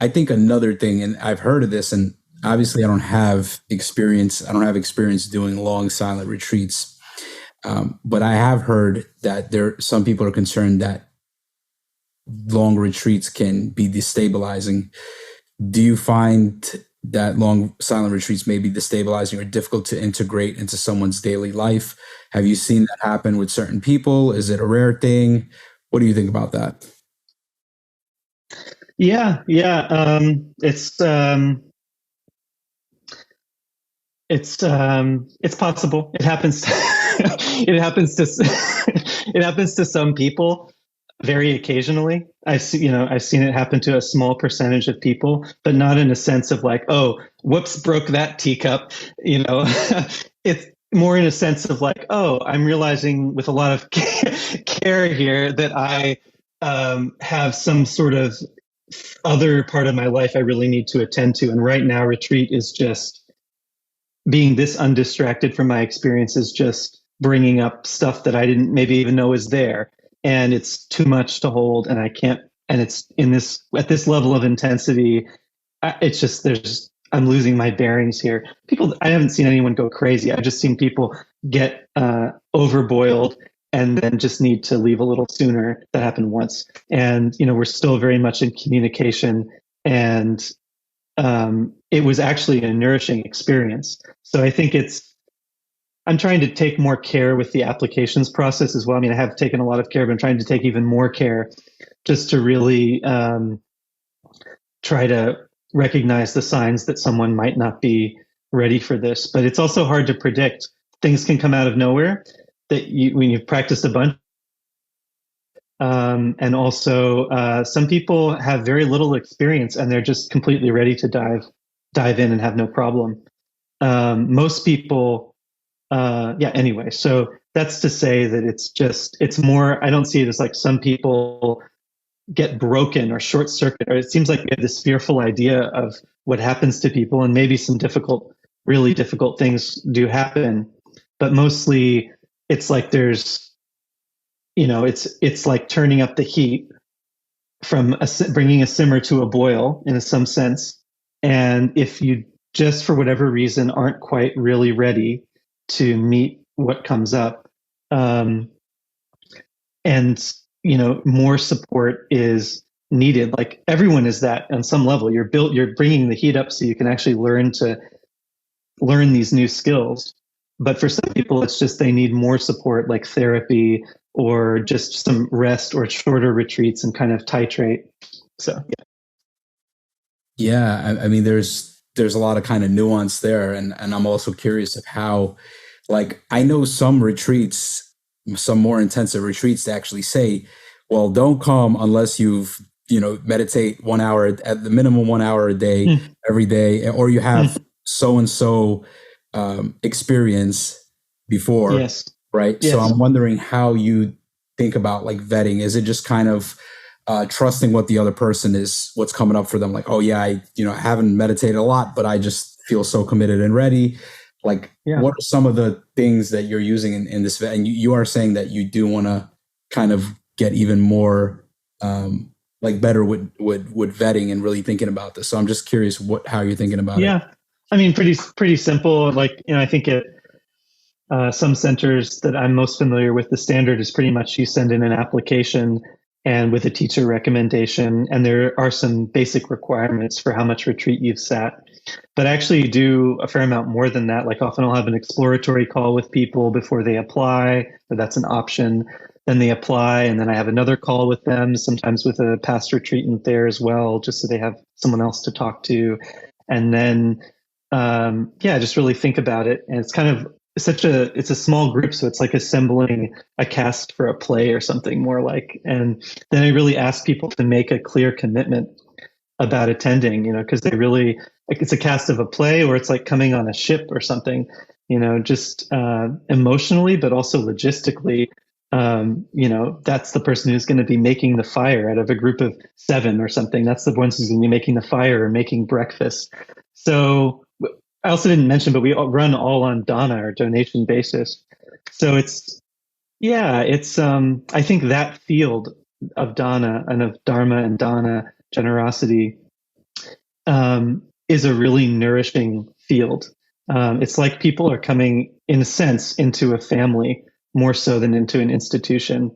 I think another thing, and I've heard of this, and obviously I don't have experience. I don't have experience doing long silent retreats, but I have heard that some people are concerned that long retreats can be destabilizing. Do you find that long silent retreats may be destabilizing or difficult to integrate into someone's daily life? Have you seen that happen with certain people? Is it a rare thing? What do you think about that? Yeah, yeah. It's possible. It happens. It happens to it happens to some people very occasionally. I've seen it happen to a small percentage of people, but not in a sense of like, oh, whoops, broke that teacup. You know, it's more in a sense of like, oh, I'm realizing with a lot of care here that I have some sort of other part of my life I really need to attend to, and right now retreat is just being this undistracted from my experiences, just bringing up stuff that I didn't maybe even know is there. And it's too much to hold. And I can't, and it's in this, at this level of intensity, it's just, I'm losing my bearings here. People, I haven't seen anyone go crazy. I've just seen people get overboiled and then just need to leave a little sooner. That happened once. And, we're still very much in communication, and it was actually a nourishing experience. So I think I'm trying to take more care with the applications process as well. I mean, I have taken a lot of care, but I'm trying to take even more care just to really try to recognize the signs that someone might not be ready for this. But it's also hard to predict. Things can come out of nowhere when you've practiced a bunch. And also, some people have very little experience and they're just completely ready to dive in and have no problem. Most people, yeah. Anyway, so that's to say that it's more. I don't see it as like some people get broken or short circuit, or it seems like we have this fearful idea of what happens to people, and maybe some really difficult things do happen, but mostly it's like it's like turning up the heat from bringing a simmer to a boil in some sense. And if you just for whatever reason aren't quite really ready to meet what comes up, and more support is needed. Like everyone is that on some level. You're bringing the heat up so you can actually learn these new skills. But for some people, it's just they need more support, like therapy or just some rest or shorter retreats and kind of titrate. So, Yeah, I mean, there's a lot of kind of nuance there, and I'm also curious of how, like, I know some retreats, some more intensive retreats, to actually say, well, don't come unless you've meditate 1 hour at the minimum 1 hour a day yeah. every day, or you Mm, have so and so experience before, yes. right? So Yes. I'm wondering how you think about like vetting. Is it just kind of trusting what the other person is, what's coming up for them? Like, oh yeah, I haven't meditated a lot, but I just feel so committed and ready. Like, Yeah. what are some of the things that you're using in this vet? And you are saying that you do want to kind of get even more like better with vetting and really thinking about this. So I'm just curious how you're thinking about it. Yeah. I mean, pretty simple. Like, I think it some centers that I'm most familiar with, the standard is pretty much you send in an application and with a teacher recommendation, and there are some basic requirements for how much retreat you've sat. But I actually do a fair amount more than that. Like often I'll have an exploratory call with people before they apply, but that's an option. Then they apply, and then I have another call with them, sometimes with a past retreatant there as well, just so they have someone else to talk to. And then, yeah, just really think about it. And it's kind of it's a small group, so it's like assembling a cast for a play or something more like. And then I really ask people to make a clear commitment about attending, because they really like it's a cast of a play, or it's like coming on a ship or something, just emotionally, but also logistically. That's the person who's going to be making the fire out of a group of seven or something. That's the ones who's going to be making the fire or making breakfast. So I also didn't mention, but we run all on Dana or donation basis. So I think that field of Dana and of Dharma and Dana generosity is a really nourishing field. It's like people are coming, in a sense, into a family more so than into an institution.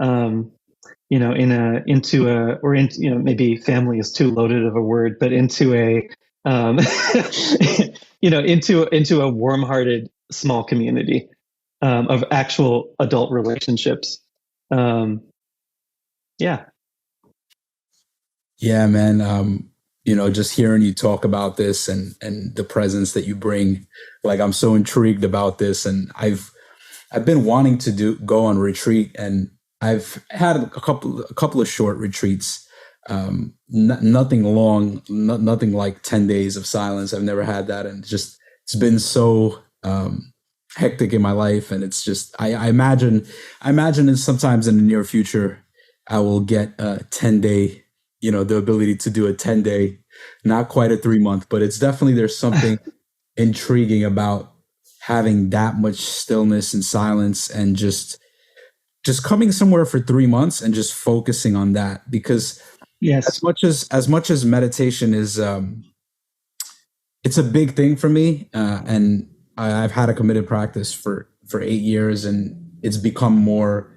Um, into a, or into, maybe family is too loaded of a word, but into a, um, into a warm-hearted small community of actual adult relationships. Um, yeah. Yeah, man. Just hearing you talk about this and the presence that you bring, like I'm so intrigued about this, and I've been wanting to do go on retreat, and I've had a couple of short retreats. Nothing long, nothing like 10 days of silence. I've never had that, and just it's been so hectic in my life, and it's just I imagine that sometimes in the near future I will get a 10 day, the ability to do a 10 day, not quite a 3 month, but it's definitely there's something intriguing about having that much stillness and silence and just coming somewhere for 3 months and just focusing on that because as Yes. much as meditation is it's a big thing for me and I've had a committed practice for 8 years and it's become more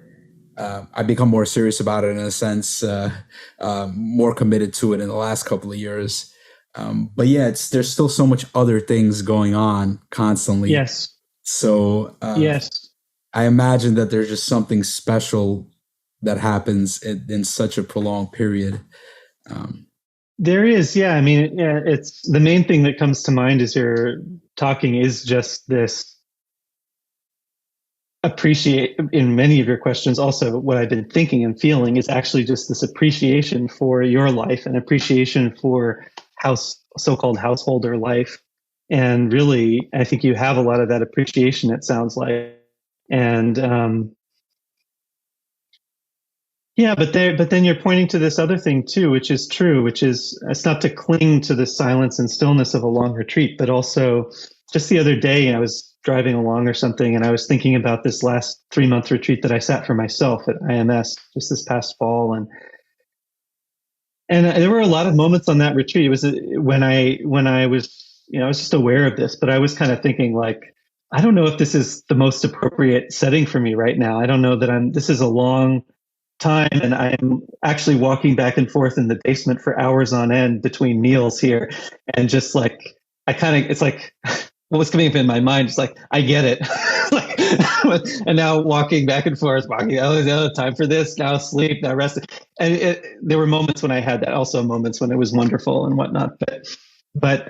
I've become more serious about it in a sense, more committed to it in the last couple of years. But yeah, there's still so much other things going on constantly. Yes. So Yes. I imagine that there's just something special that happens in such a prolonged period. Um, There is. Yeah. I mean, yeah, it's the main thing that comes to mind as you're talking is just this appreciate in many of your questions. Also, what I've been thinking and feeling is actually just this appreciation for your life and appreciation for so-called householder life. And really, I think you have a lot of that appreciation, it sounds like. And yeah, but then you're pointing to this other thing too, which is true, which is it's not to cling to the silence and stillness of a long retreat, but also just the other day I was driving along or something, and I was thinking about this last 3 month retreat that I sat for myself at IMS just this past fall, and there were a lot of moments on that retreat. It was when I was I was just aware of this, but I was kind of thinking like, I don't know if this is the most appropriate setting for me right now. I don't know that I'm. This is a long time and I'm actually walking back and forth in the basement for hours on end between meals here and just like I kind of it's like what was coming up in my mind is like I get it like, and now walking back and forth walking oh time for this now sleep now rest and there were moments when I had that also moments when it was wonderful and whatnot but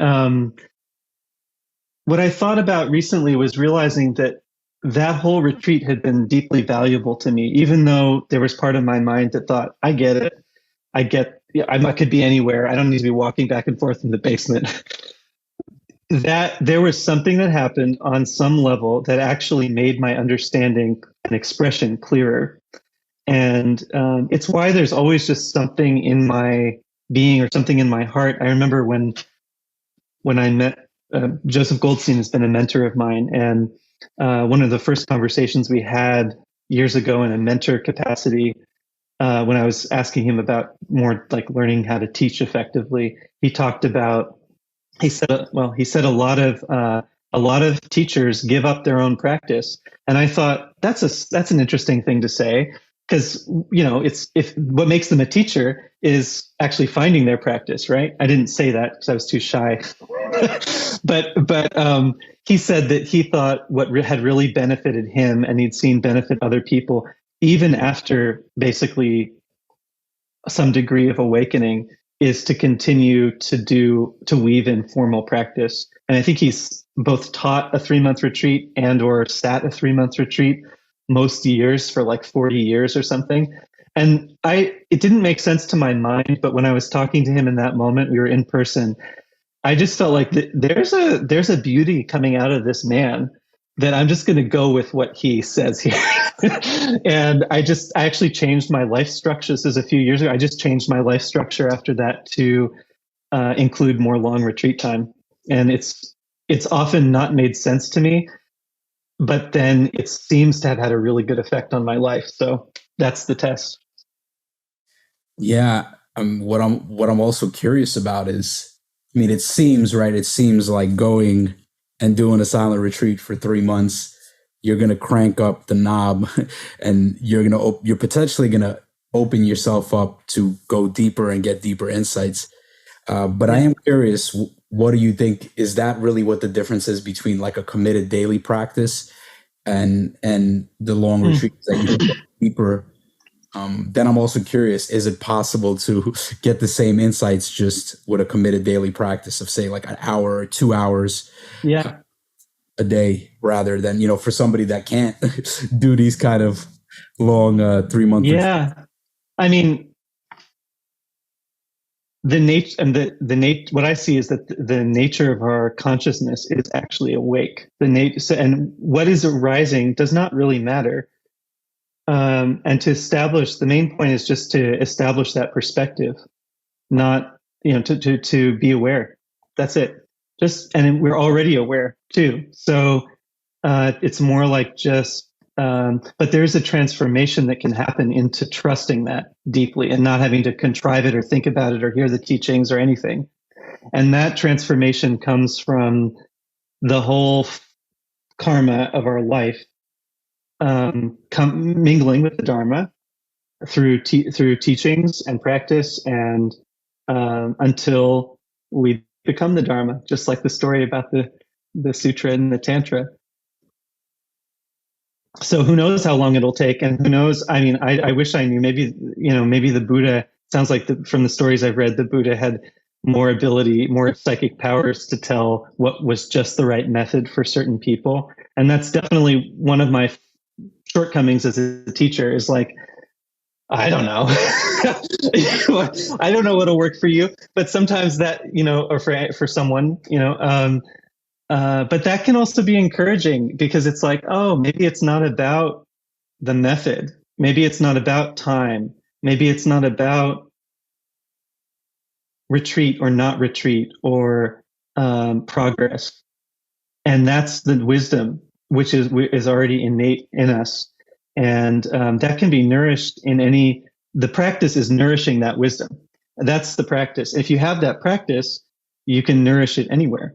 what I thought about recently was realizing that that whole retreat had been deeply valuable to me, even though there was part of my mind that thought, I get it. I get, yeah, I could be anywhere. I don't need to be walking back and forth in the basement. That there was something that happened on some level that actually made my understanding and expression clearer. And it's why there's always just something in my being or something in my heart. I remember when I met Joseph Goldstein has been a mentor of mine, and one of the first conversations we had years ago in a mentor capacity, when I was asking him about more like learning how to teach effectively, he talked about he said a lot of teachers give up their own practice, and I thought that's an interesting thing to say because it's if what makes them a teacher is actually finding their practice, right? I didn't say that because I was too shy, but he said that he thought what had really benefited him and he'd seen benefit other people even after basically some degree of awakening is to continue to weave in formal practice. And I think he's both taught a 3 month retreat and or sat a 3 month retreat most years for like 40 years or something. And it didn't make sense to my mind, but when I was talking to him in that moment, we were in person. I just felt like there's a beauty coming out of this man that I'm just going to go with what he says here. And I actually changed my life structure. This is a few years ago. I just changed my life structure after that to include more long retreat time. And it's often not made sense to me, but then it seems to have had a really good effect on my life. So that's the test. yeah, what I'm also curious about is I mean, it seems right. It seems like going and doing a silent retreat for 3 months, you're gonna crank up the knob, and you're potentially gonna open yourself up to go deeper and get deeper insights. But I Yeah. am curious, what do you think? Is that really what the difference is between like a committed daily practice and the long Mm. retreats that you can go deeper? Then I'm also curious, is it possible to get the same insights just with a committed daily practice of say like an hour or 2 hours Yeah. a day rather than, for somebody that can't do these kind of long 3 month retreats? Yeah. I mean, the nature and the nature, what I see is that the nature of our consciousness is actually awake. The nature, and what is arising does not really matter. And to establish, the main point is just to establish that perspective, not, to be aware. That's it. Just, and we're already aware too. So it's more like just, but there's a transformation that can happen into trusting that deeply and not having to contrive it or think about it or hear the teachings or anything. And that transformation comes from the whole karma of our life, mingling with the dharma through teachings and practice, and until we become the dharma, just like the story about the sutra and the tantra. So who knows how long it'll take, and who knows? I mean, I wish I knew. Maybe, maybe the Buddha, sounds like from the stories I've read, the Buddha had more ability, more psychic powers to tell what was just the right method for certain people. And that's definitely one of my shortcomings as a teacher, is like, I don't know. I don't know what'll work for you, but sometimes that, or for someone, but that can also be encouraging, because it's like, oh, maybe it's not about the method. Maybe it's not about time. Maybe it's not about retreat or not retreat, or progress. And that's the wisdom, which is already innate in us. And that can be nourished the practice is nourishing that wisdom. That's the practice. If you have that practice, you can nourish it anywhere.